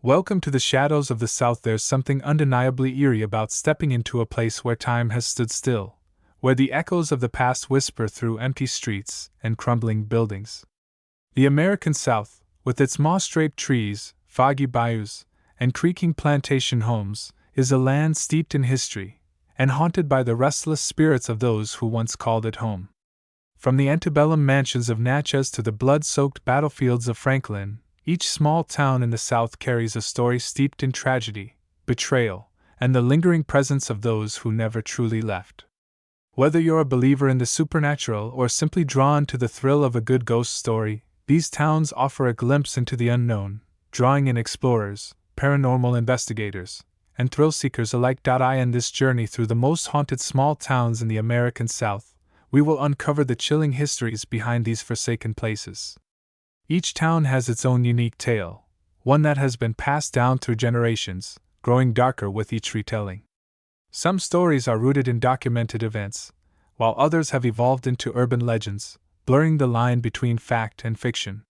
Welcome to the shadows of the South. There's something undeniably eerie about stepping into a place where time has stood still, where the echoes of the past whisper through empty streets and crumbling buildings. The American South, with its moss-draped trees, foggy bayous, and creaking plantation homes, is a land steeped in history and haunted by the restless spirits of those who once called it home. From the antebellum mansions of Natchez to the blood-soaked battlefields of Franklin, each small town in the South carries a story steeped in tragedy, betrayal, and the lingering presence of those who never truly left. Whether you're a believer in the supernatural or simply drawn to the thrill of a good ghost story, these towns offer a glimpse into the unknown, drawing in explorers, paranormal investigators, and thrill seekers alike. In this journey through the most haunted small towns in the American South, we will uncover the chilling histories behind these forsaken places. Each town has its own unique tale, one that has been passed down through generations, growing darker with each retelling. Some stories are rooted in documented events, while others have evolved into urban legends, blurring the line between fact and fiction.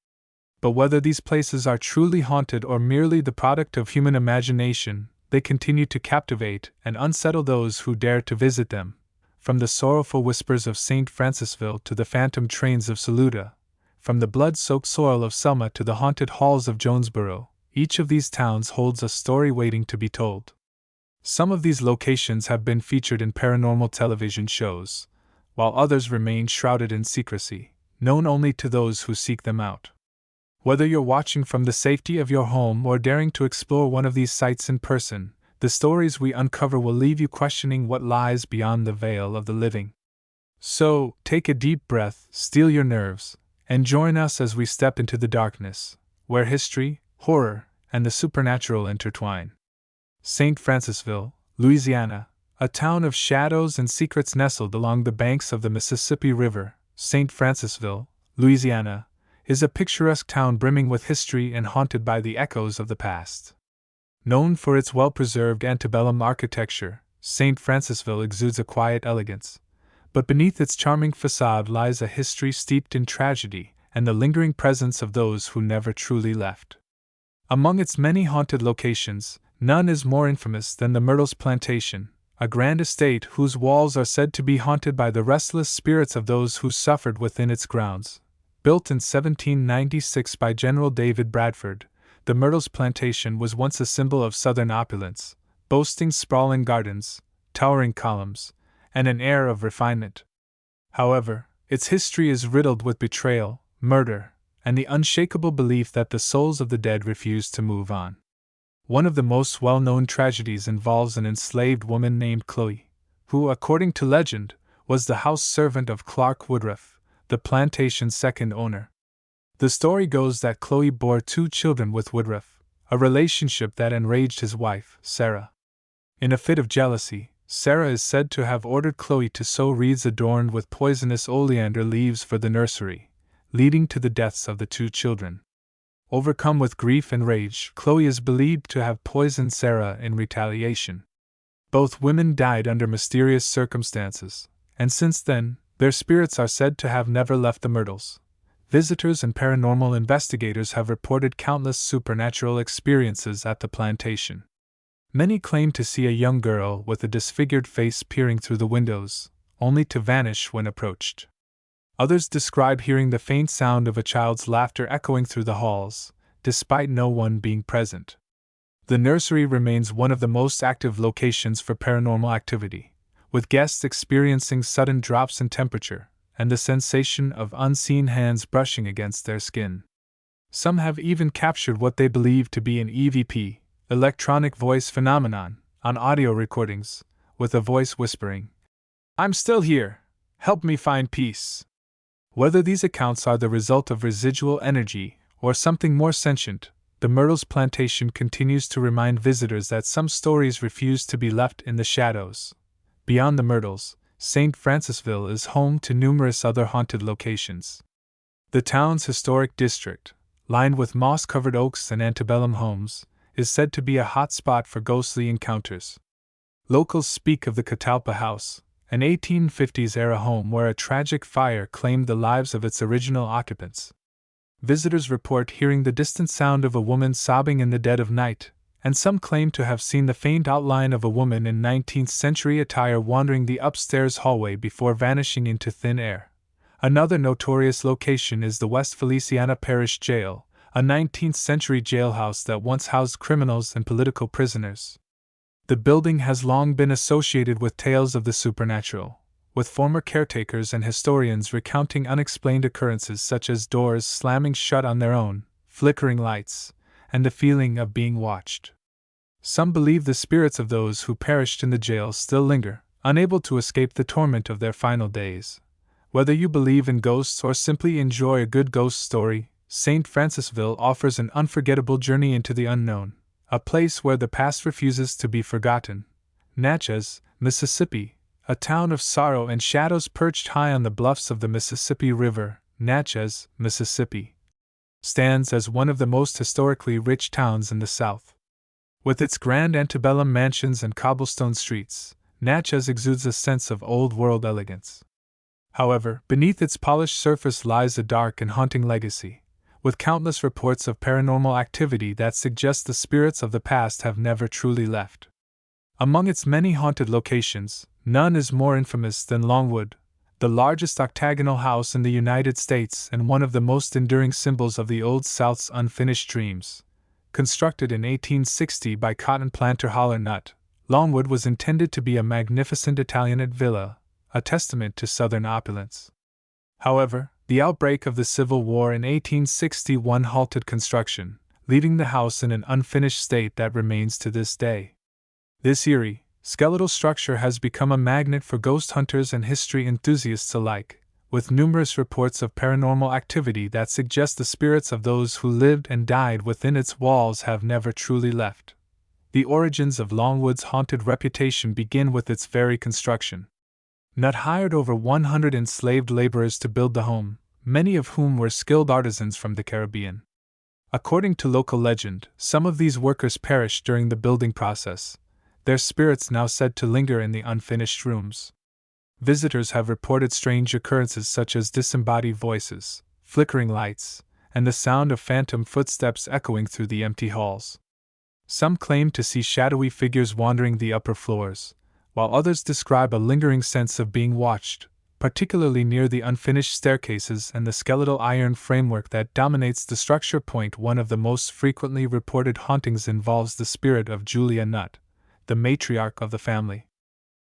But whether these places are truly haunted or merely the product of human imagination, they continue to captivate and unsettle those who dare to visit them. From the sorrowful whispers of St. Francisville to the phantom trains of Saluda, from the blood-soaked soil of Selma to the haunted halls of Jonesboro, each of these towns holds a story waiting to be told. Some of these locations have been featured in paranormal television shows, while others remain shrouded in secrecy, known only to those who seek them out. Whether you're watching from the safety of your home or daring to explore one of these sites in person, the stories we uncover will leave you questioning what lies beyond the veil of the living. So, take a deep breath, steel your nerves, and join us as we step into the darkness, where history, horror, and the supernatural intertwine. St. Francisville, Louisiana, a town of shadows and secrets nestled along the banks of the Mississippi River. St. Francisville, Louisiana, is a picturesque town brimming with history and haunted by the echoes of the past. Known for its well-preserved antebellum architecture, St. Francisville exudes a quiet elegance, but beneath its charming facade lies a history steeped in tragedy and the lingering presence of those who never truly left. Among its many haunted locations, none is more infamous than the Myrtles Plantation, a grand estate whose walls are said to be haunted by the restless spirits of those who suffered within its grounds. Built in 1796 by General David Bradford, the Myrtles Plantation was once a symbol of Southern opulence, boasting sprawling gardens, towering columns, and an air of refinement. However, its history is riddled with betrayal, murder, and the unshakable belief that the souls of the dead refuse to move on. One of the most well-known tragedies involves an enslaved woman named Chloe, who, according to legend, was the house servant of Clark Woodruff, the plantation's second owner. The story goes that Chloe bore 2 children with Woodruff, a relationship that enraged his wife, Sarah. In a fit of jealousy, Sarah is said to have ordered Chloe to sow wreaths adorned with poisonous oleander leaves for the nursery, leading to the deaths of the 2 children. Overcome with grief and rage, Chloe is believed to have poisoned Sarah in retaliation. Both women died under mysterious circumstances, and since then, their spirits are said to have never left the Myrtles. Visitors and paranormal investigators have reported countless supernatural experiences at the plantation. Many claim to see a young girl with a disfigured face peering through the windows, only to vanish when approached. Others describe hearing the faint sound of a child's laughter echoing through the halls, despite no one being present. The nursery remains one of the most active locations for paranormal activity, with guests experiencing sudden drops in temperature and the sensation of unseen hands brushing against their skin. Some have even captured what they believe to be an EVP, electronic voice phenomenon, on audio recordings, with a voice whispering, "I'm still here. Help me find peace." Whether these accounts are the result of residual energy or something more sentient, the Myrtles Plantation continues to remind visitors that some stories refuse to be left in the shadows. Beyond the Myrtles, St. Francisville is home to numerous other haunted locations. The town's historic district, lined with moss-covered oaks and antebellum homes, is said to be a hot spot for ghostly encounters. Locals speak of the Cahawba house, an 1850s-era home where a tragic fire claimed the lives of its original occupants. Visitors report hearing the distant sound of a woman sobbing in the dead of night, and some claim to have seen the faint outline of a woman in 19th century attire wandering the upstairs hallway before vanishing into thin air. Another notorious location is the West Feliciana Parish Jail, a 19th century jailhouse that once housed criminals and political prisoners. The building has long been associated with tales of the supernatural, with former caretakers and historians recounting unexplained occurrences such as doors slamming shut on their own, flickering lights, and the feeling of being watched. Some believe the spirits of those who perished in the jail still linger, unable to escape the torment of their final days. Whether you believe in ghosts or simply enjoy a good ghost story, St. Francisville offers an unforgettable journey into the unknown, a place where the past refuses to be forgotten. Natchez, Mississippi, a town of sorrow and shadows perched high on the bluffs of the Mississippi River. Natchez, Mississippi, stands as one of the most historically rich towns in the South. With its grand antebellum mansions and cobblestone streets, Natchez exudes a sense of old-world elegance. However, beneath its polished surface lies a dark and haunting legacy, with countless reports of paranormal activity that suggest the spirits of the past have never truly left. Among its many haunted locations, none is more infamous than Longwood, the largest octagonal house in the United States and one of the most enduring symbols of the Old South's unfinished dreams. Constructed in 1860 by cotton planter Holler Nutt, Longwood was intended to be a magnificent Italianate villa, a testament to Southern opulence. However, the outbreak of the Civil War in 1861 halted construction, leaving the house in an unfinished state that remains to this day. This eerie, skeletal structure has become a magnet for ghost hunters and history enthusiasts alike, with numerous reports of paranormal activity that suggest the spirits of those who lived and died within its walls have never truly left. The origins of Longwood's haunted reputation begin with its very construction. Nutt hired over 100 enslaved laborers to build the home, many of whom were skilled artisans from the Caribbean. According to local legend, some of these workers perished during the building process, their spirits now said to linger in the unfinished rooms. Visitors have reported strange occurrences such as disembodied voices, flickering lights, and the sound of phantom footsteps echoing through the empty halls. Some claim to see shadowy figures wandering the upper floors, while others describe a lingering sense of being watched, particularly near the unfinished staircases and the skeletal iron framework that dominates the structure. One of the most frequently reported hauntings involves the spirit of Julia Nutt, the matriarch of the family.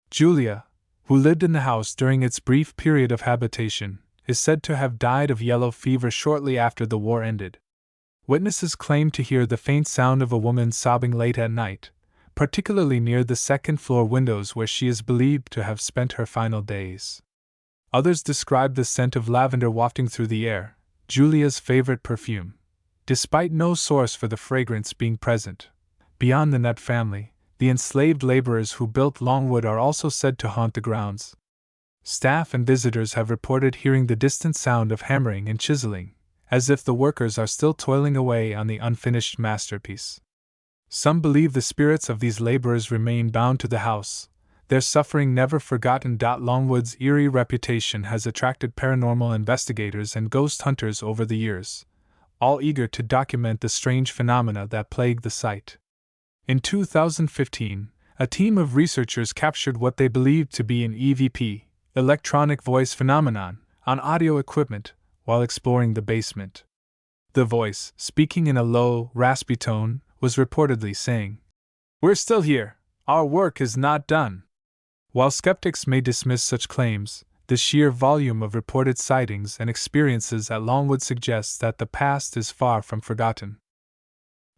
Julia, who lived in the house during its brief period of habitation, is said to have died of yellow fever shortly after the war ended. Witnesses claim to hear the faint sound of a woman sobbing late at night, particularly near the second-floor windows where she is believed to have spent her final days. Others describe the scent of lavender wafting through the air, Julia's favorite perfume, despite no source for the fragrance being present. Beyond the Nutt family, the enslaved laborers who built Longwood are also said to haunt the grounds. Staff and visitors have reported hearing the distant sound of hammering and chiseling, as if the workers are still toiling away on the unfinished masterpiece. Some believe the spirits of these laborers remain bound to the house, their suffering never forgotten. Longwood's eerie reputation has attracted paranormal investigators and ghost hunters over the years, all eager to document the strange phenomena that plague the site. In 2015, a team of researchers captured what they believed to be an EVP, electronic voice phenomenon, on audio equipment while exploring the basement. The voice, speaking in a low, raspy tone, was reportedly saying, "We're still here, our work is not done." While skeptics may dismiss such claims, the sheer volume of reported sightings and experiences at Longwood suggests that the past is far from forgotten.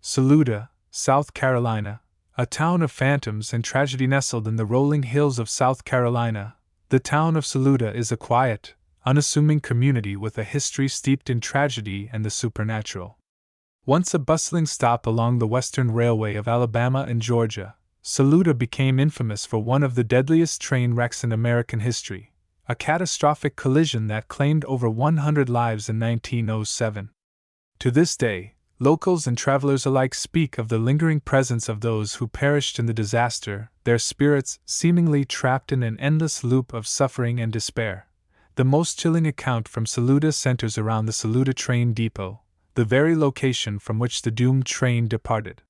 Saluda, South Carolina, a town of phantoms and tragedy nestled in the rolling hills of South Carolina. The town of Saluda is a quiet, unassuming community with a history steeped in tragedy and the supernatural. Once a bustling stop along the Western Railway of Alabama and Georgia, Saluda became infamous for one of the deadliest train wrecks in American history, a catastrophic collision that claimed over 100 lives in 1907. To this day, locals and travelers alike speak of the lingering presence of those who perished in the disaster, their spirits seemingly trapped in an endless loop of suffering and despair. The most chilling account from Saluda centers around the Saluda train depot, the very location from which the doomed train departed.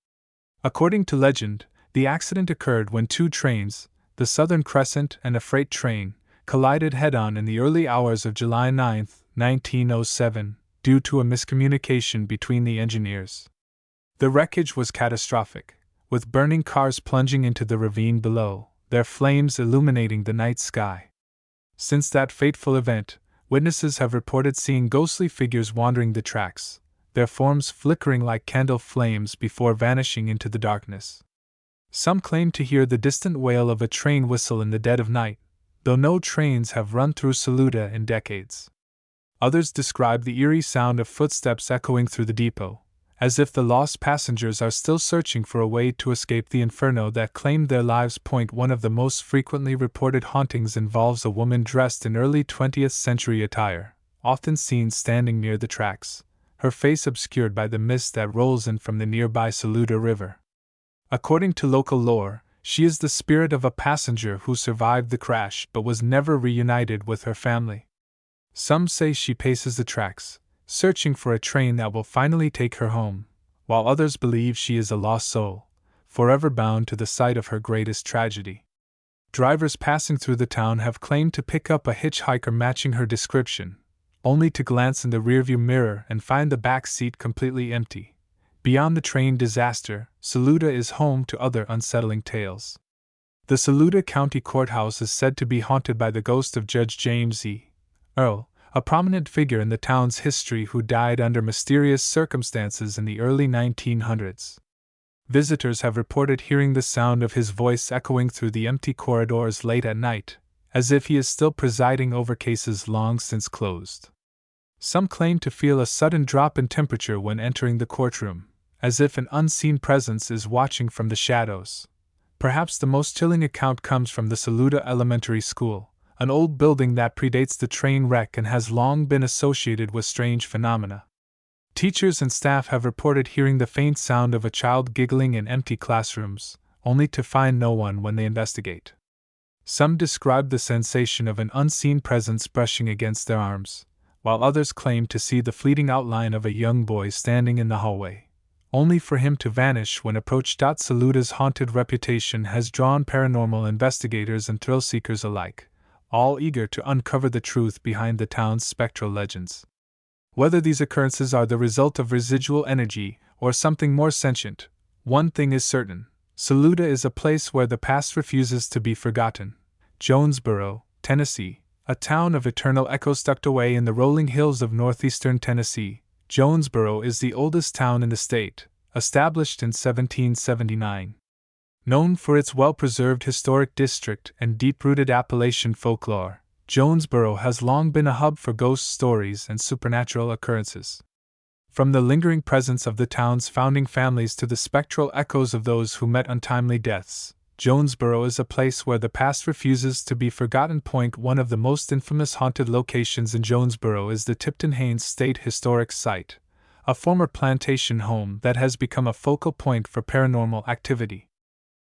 According to legend, the accident occurred when two trains, the Southern Crescent and a freight train, collided head-on in the early hours of July 9, 1907, due to a miscommunication between the engineers. The wreckage was catastrophic, with burning cars plunging into the ravine below, their flames illuminating the night sky. Since that fateful event, witnesses have reported seeing ghostly figures wandering the tracks, their forms flickering like candle flames before vanishing into the darkness. Some claim to hear the distant wail of a train whistle in the dead of night, though no trains have run through Saluda in decades. Others describe the eerie sound of footsteps echoing through the depot, as if the lost passengers are still searching for a way to escape the inferno that claimed their lives. One of the most frequently reported hauntings involves a woman dressed in early 20th century attire, often seen standing near the tracks, her face obscured by the mist that rolls in from the nearby Saluda River. According to local lore, she is the spirit of a passenger who survived the crash but was never reunited with her family. Some say she paces the tracks, searching for a train that will finally take her home, while others believe she is a lost soul, forever bound to the site of her greatest tragedy. Drivers passing through the town have claimed to pick up a hitchhiker matching her description, only to glance in the rearview mirror and find the back seat completely empty. Beyond the train disaster, Saluda is home to other unsettling tales. The Saluda County Courthouse is said to be haunted by the ghost of Judge James E. Earl, a prominent figure in the town's history who died under mysterious circumstances in the early 1900s. Visitors have reported hearing the sound of his voice echoing through the empty corridors late at night, as if he is still presiding over cases long since closed. Some claim to feel a sudden drop in temperature when entering the courtroom, as if an unseen presence is watching from the shadows. Perhaps the most chilling account comes from the Saluda Elementary School, an old building that predates the train wreck and has long been associated with strange phenomena. Teachers and staff have reported hearing the faint sound of a child giggling in empty classrooms, only to find no one when they investigate. Some describe the sensation of an unseen presence brushing against their arms, while others claim to see the fleeting outline of a young boy standing in the hallway, only for him to vanish when approached. Saluda's haunted reputation has drawn paranormal investigators and thrill-seekers alike, all eager to uncover the truth behind the town's spectral legends. Whether these occurrences are the result of residual energy or something more sentient, one thing is certain: Saluda is a place where the past refuses to be forgotten. Jonesboro, Tennessee, a town of eternal echoes tucked away in the rolling hills of northeastern Tennessee. Jonesboro is the oldest town in the state, established in 1779. Known for its well-preserved historic district and deep-rooted Appalachian folklore, Jonesboro has long been a hub for ghost stories and supernatural occurrences. From the lingering presence of the town's founding families to the spectral echoes of those who met untimely deaths, Jonesboro is a place where the past refuses to be forgotten. One of the most infamous haunted locations in Jonesboro is the Tipton Haynes State Historic Site, a former plantation home that has become a focal point for paranormal activity.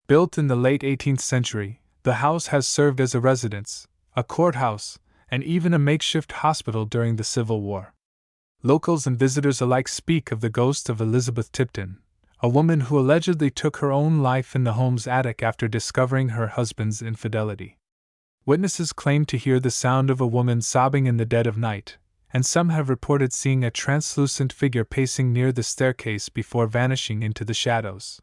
Built in the late 18th century, the house has served as a residence, a courthouse, and even a makeshift hospital during the Civil War. Locals and visitors alike speak of the ghost of Elizabeth Tipton, a woman who allegedly took her own life in the home's attic after discovering her husband's infidelity. Witnesses claim to hear the sound of a woman sobbing in the dead of night, and some have reported seeing a translucent figure pacing near the staircase before vanishing into the shadows.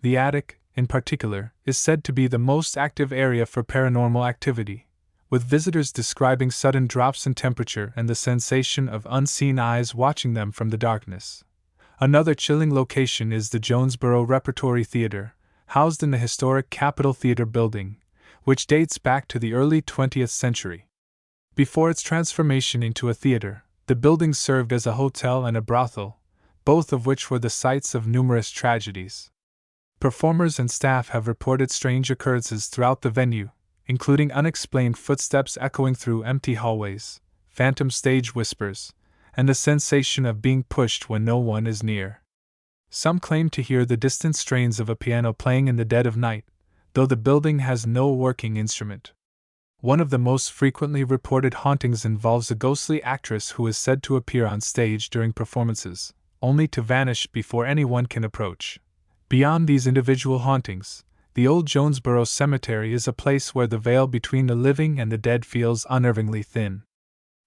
The attic, in particular, is said to be the most active area for paranormal activity, with visitors describing sudden drops in temperature and the sensation of unseen eyes watching them from the darkness. Another chilling location is the Jonesboro Repertory Theater, housed in the historic Capitol Theater building, which dates back to the early 20th century. Before its transformation into a theater, the building served as a hotel and a brothel, both of which were the sites of numerous tragedies. Performers and staff have reported strange occurrences throughout the venue, including unexplained footsteps echoing through empty hallways, phantom stage whispers, and the sensation of being pushed when no one is near. Some claim to hear the distant strains of a piano playing in the dead of night, though the building has no working instrument. One of the most frequently reported hauntings involves a ghostly actress who is said to appear on stage during performances, only to vanish before anyone can approach. Beyond these individual hauntings, the old Jonesboro Cemetery is a place where the veil between the living and the dead feels unnervingly thin.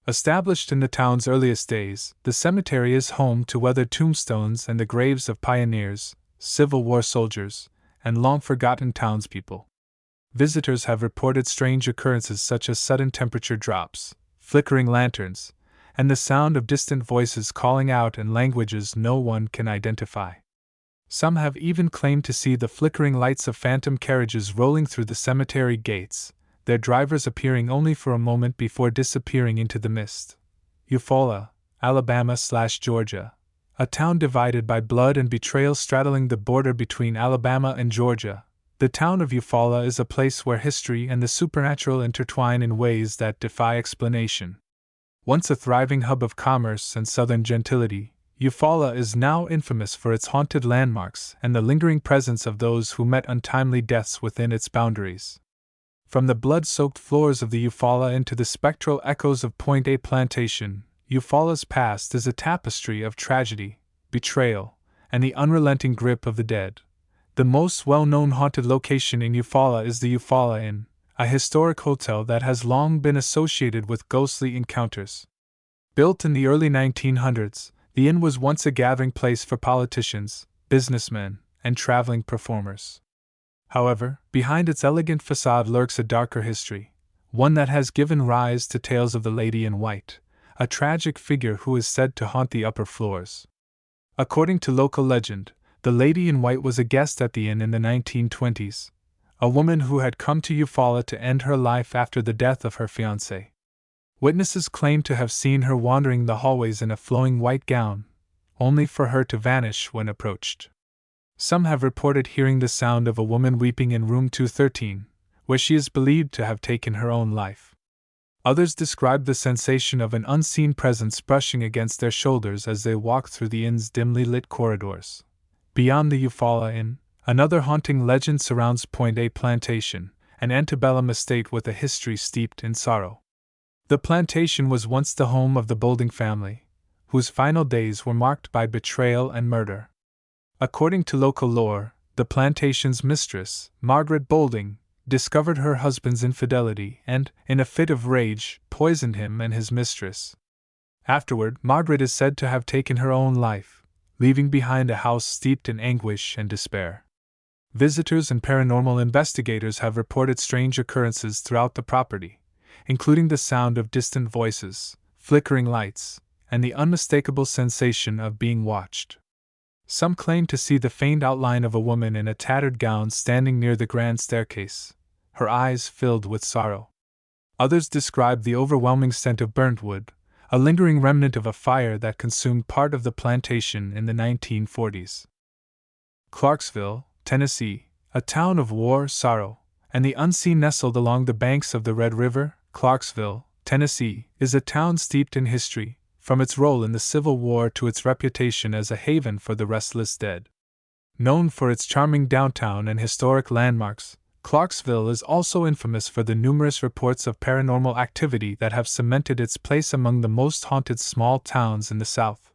Established in the town's earliest days, the cemetery is home to weathered tombstones and the graves of pioneers, Civil War soldiers, and long-forgotten townspeople. Visitors have reported strange occurrences such as sudden temperature drops, flickering lanterns, and the sound of distant voices calling out in languages no one can identify. Some have even claimed to see the flickering lights of phantom carriages rolling through the cemetery gates, their drivers appearing only for a moment before disappearing into the mist. Eufaula, Alabama/Georgia. A town divided by blood and betrayal straddling the border between Alabama and Georgia. The town of Eufaula is a place where history and the supernatural intertwine in ways that defy explanation. Once a thriving hub of commerce and southern gentility, Eufaula is now infamous for its haunted landmarks and the lingering presence of those who met untimely deaths within its boundaries. From the blood-soaked floors of the Eufaula into the spectral echoes of Point A Plantation, Eufaula's past is a tapestry of tragedy, betrayal, and the unrelenting grip of the dead. The most well-known haunted location in Eufaula is the Eufaula Inn, a historic hotel that has long been associated with ghostly encounters. Built in the early 1900s, the inn was once a gathering place for politicians, businessmen, and traveling performers. However, behind its elegant facade lurks a darker history, one that has given rise to tales of the Lady in White, a tragic figure who is said to haunt the upper floors. According to local legend, the Lady in White was a guest at the inn in the 1920s, a woman who had come to Eufaula to end her life after the death of her fiancé. Witnesses claim to have seen her wandering the hallways in a flowing white gown, only for her to vanish when approached. Some have reported hearing the sound of a woman weeping in room 213, where she is believed to have taken her own life. Others describe the sensation of an unseen presence brushing against their shoulders as they walk through the inn's dimly lit corridors. Beyond the Eufaula Inn, another haunting legend surrounds Point A Plantation, an antebellum estate with a history steeped in sorrow. The plantation was once the home of the Boulding family, whose final days were marked by betrayal and murder. According to local lore, the plantation's mistress, Margaret Boulding, discovered her husband's infidelity and, in a fit of rage, poisoned him and his mistress. Afterward, Margaret is said to have taken her own life, leaving behind a house steeped in anguish and despair. Visitors and paranormal investigators have reported strange occurrences throughout the property, including the sound of distant voices, flickering lights, and the unmistakable sensation of being watched. Some claim to see the faint outline of a woman in a tattered gown standing near the grand staircase, her eyes filled with sorrow. Others describe the overwhelming scent of burnt wood, a lingering remnant of a fire that consumed part of the plantation in the 1940s. Clarksville, Tennessee, a town of war, sorrow, and the unseen nestled along the banks of the Red River. Clarksville, Tennessee, is a town steeped in history, from its role in the Civil War to its reputation as a haven for the restless dead. Known for its charming downtown and historic landmarks, Clarksville is also infamous for the numerous reports of paranormal activity that have cemented its place among the most haunted small towns in the South.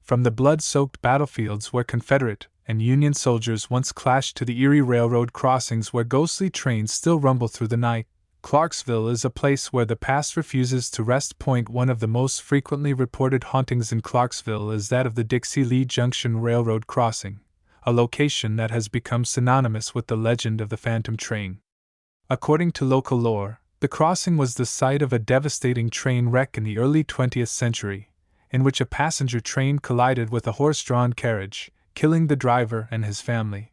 From the blood-soaked battlefields where Confederate and Union soldiers once clashed to the eerie railroad crossings where ghostly trains still rumble through the night, Clarksville is a place where the past refuses to rest. One of the most frequently reported hauntings in Clarksville is that of the Dixie-Lee Junction Railroad crossing, a location that has become synonymous with the legend of the phantom train. According to local lore, the crossing was the site of a devastating train wreck in the early 20th century, in which a passenger train collided with a horse-drawn carriage, killing the driver and his family.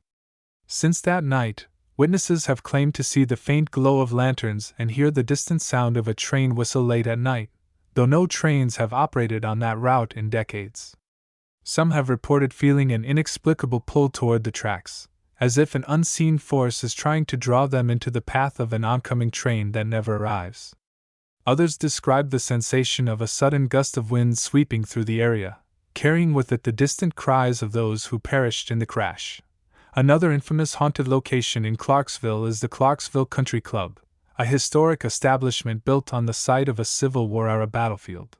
Since that night, witnesses have claimed to see the faint glow of lanterns and hear the distant sound of a train whistle late at night, though no trains have operated on that route in decades. Some have reported feeling an inexplicable pull toward the tracks, as if an unseen force is trying to draw them into the path of an oncoming train that never arrives. Others describe the sensation of a sudden gust of wind sweeping through the area, carrying with it the distant cries of those who perished in the crash. Another infamous haunted location in Clarksville is the Clarksville Country Club, a historic establishment built on the site of a Civil War-era battlefield.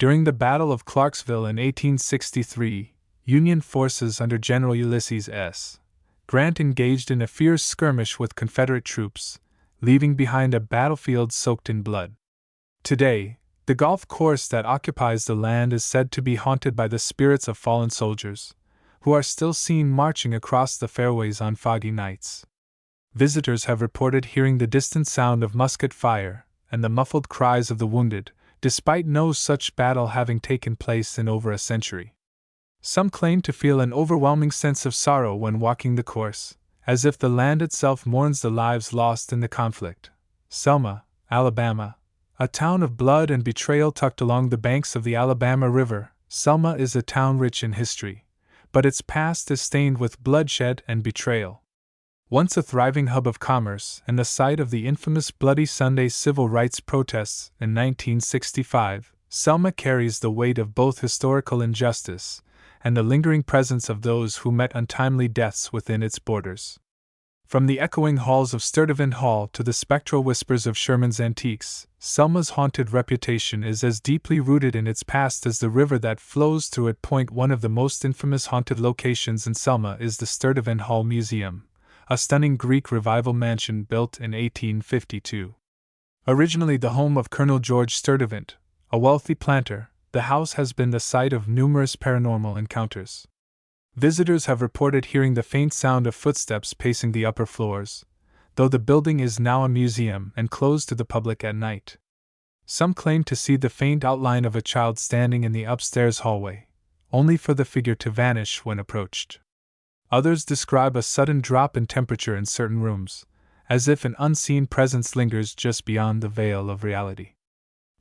During the Battle of Clarksville in 1863, Union forces under General Ulysses S. Grant engaged in a fierce skirmish with Confederate troops, leaving behind a battlefield soaked in blood. Today, the golf course that occupies the land is said to be haunted by the spirits of fallen soldiers, who are still seen marching across the fairways on foggy nights. Visitors have reported hearing the distant sound of musket fire and the muffled cries of the wounded, despite no such battle having taken place in over a century. Some claim to feel an overwhelming sense of sorrow when walking the course, as if the land itself mourns the lives lost in the conflict. Selma, Alabama, a town of blood and betrayal tucked along the banks of the Alabama River. Selma is a town rich in history, but its past is stained with bloodshed and betrayal. Once a thriving hub of commerce and the site of the infamous Bloody Sunday civil rights protests in 1965, Selma carries the weight of both historical injustice and the lingering presence of those who met untimely deaths within its borders. From the echoing halls of Sturtevant Hall to the spectral whispers of Sherman's antiques, Selma's haunted reputation is as deeply rooted in its past as the river that flows through it. One of the most infamous haunted locations in Selma is the Sturtevant Hall Museum, a stunning Greek Revival mansion built in 1852. Originally the home of Colonel George Sturtevant, a wealthy planter, the house has been the site of numerous paranormal encounters. Visitors have reported hearing the faint sound of footsteps pacing the upper floors, though the building is now a museum and closed to the public at night. Some claim to see the faint outline of a child standing in the upstairs hallway, only for the figure to vanish when approached. Others describe a sudden drop in temperature in certain rooms, as if an unseen presence lingers just beyond the veil of reality.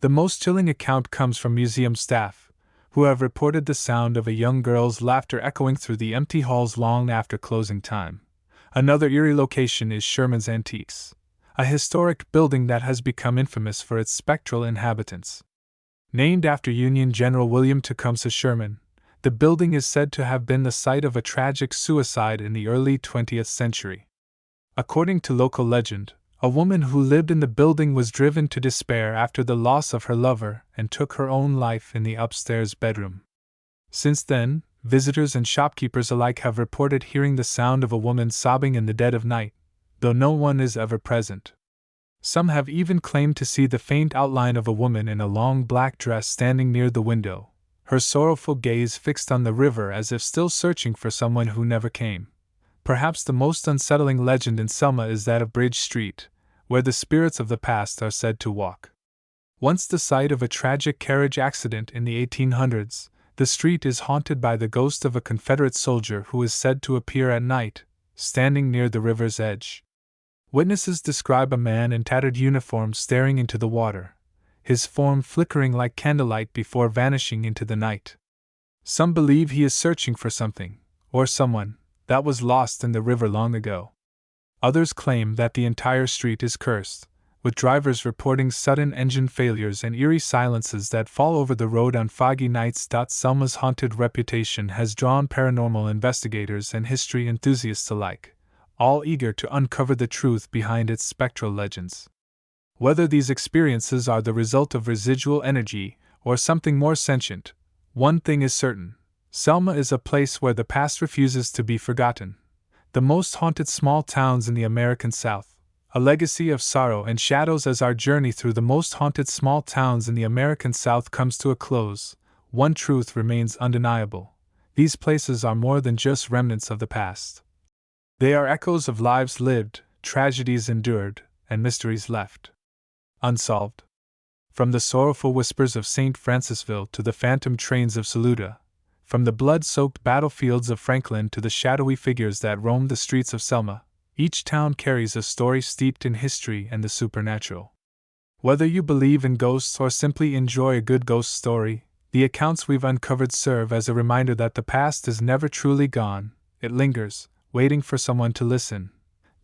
The most chilling account comes from museum staff, who have reported the sound of a young girl's laughter echoing through the empty halls long after closing time. Another eerie location is Sherman's Antiques, a historic building that has become infamous for its spectral inhabitants. Named after Union General William Tecumseh Sherman, the building is said to have been the site of a tragic suicide in the early 20th century. According to local legend, a woman who lived in the building was driven to despair after the loss of her lover and took her own life in the upstairs bedroom. Since then, visitors and shopkeepers alike have reported hearing the sound of a woman sobbing in the dead of night, though no one is ever present. Some have even claimed to see the faint outline of a woman in a long black dress standing near the window, her sorrowful gaze fixed on the river as if still searching for someone who never came. Perhaps the most unsettling legend in Selma is that of Bridge Street, where the spirits of the past are said to walk. Once the site of a tragic carriage accident in the 1800s, the street is haunted by the ghost of a Confederate soldier who is said to appear at night, standing near the river's edge. Witnesses describe a man in tattered uniform staring into the water, his form flickering like candlelight before vanishing into the night. Some believe he is searching for something, or someone, that was lost in the river long ago. Others claim that the entire street is cursed, with drivers reporting sudden engine failures and eerie silences that fall over the road on foggy nights. Selma's haunted reputation has drawn paranormal investigators and history enthusiasts alike, all eager to uncover the truth behind its spectral legends. Whether these experiences are the result of residual energy or something more sentient, one thing is certain: Selma is a place where the past refuses to be forgotten. The most haunted small towns in the American South, a legacy of sorrow and shadows. As our journey through the most haunted small towns in the American South comes to a close, one truth remains undeniable: these places are more than just remnants of the past. They are echoes of lives lived, tragedies endured, and mysteries left unsolved. From the sorrowful whispers of St. Francisville to the phantom trains of Saluda, from the blood-soaked battlefields of Franklin to the shadowy figures that roam the streets of Selma, each town carries a story steeped in history and the supernatural. Whether you believe in ghosts or simply enjoy a good ghost story, the accounts we've uncovered serve as a reminder that the past is never truly gone. It lingers, waiting for someone to listen.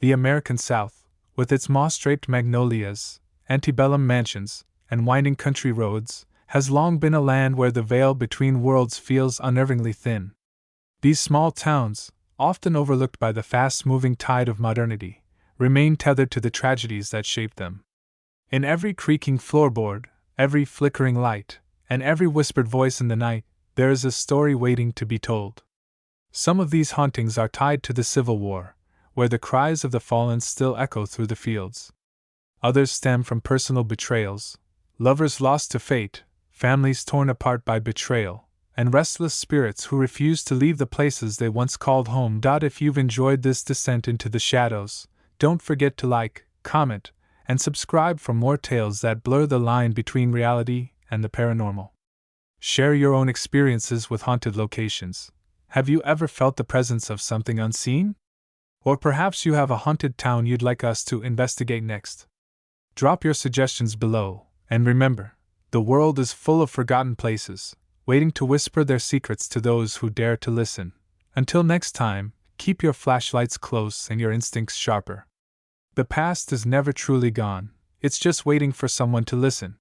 The American South, with its moss-draped magnolias, antebellum mansions, and winding country roads, has long been a land where the veil between worlds feels unnervingly thin. These small towns, often overlooked by the fast-moving tide of modernity, remain tethered to the tragedies that shaped them. In every creaking floorboard, every flickering light, and every whispered voice in the night, there is a story waiting to be told. Some of these hauntings are tied to the Civil War, where the cries of the fallen still echo through the fields. Others stem from personal betrayals, lovers lost to fate, families torn apart by betrayal, and restless spirits who refuse to leave the places they once called home. If you've enjoyed this descent into the shadows, don't forget to like, comment, and subscribe for more tales that blur the line between reality and the paranormal. Share your own experiences with haunted locations. Have you ever felt the presence of something unseen? Or perhaps you have a haunted town you'd like us to investigate next. Drop your suggestions below, and remember, the world is full of forgotten places, waiting to whisper their secrets to those who dare to listen. Until next time, keep your flashlights close and your instincts sharper. The past is never truly gone, it's just waiting for someone to listen.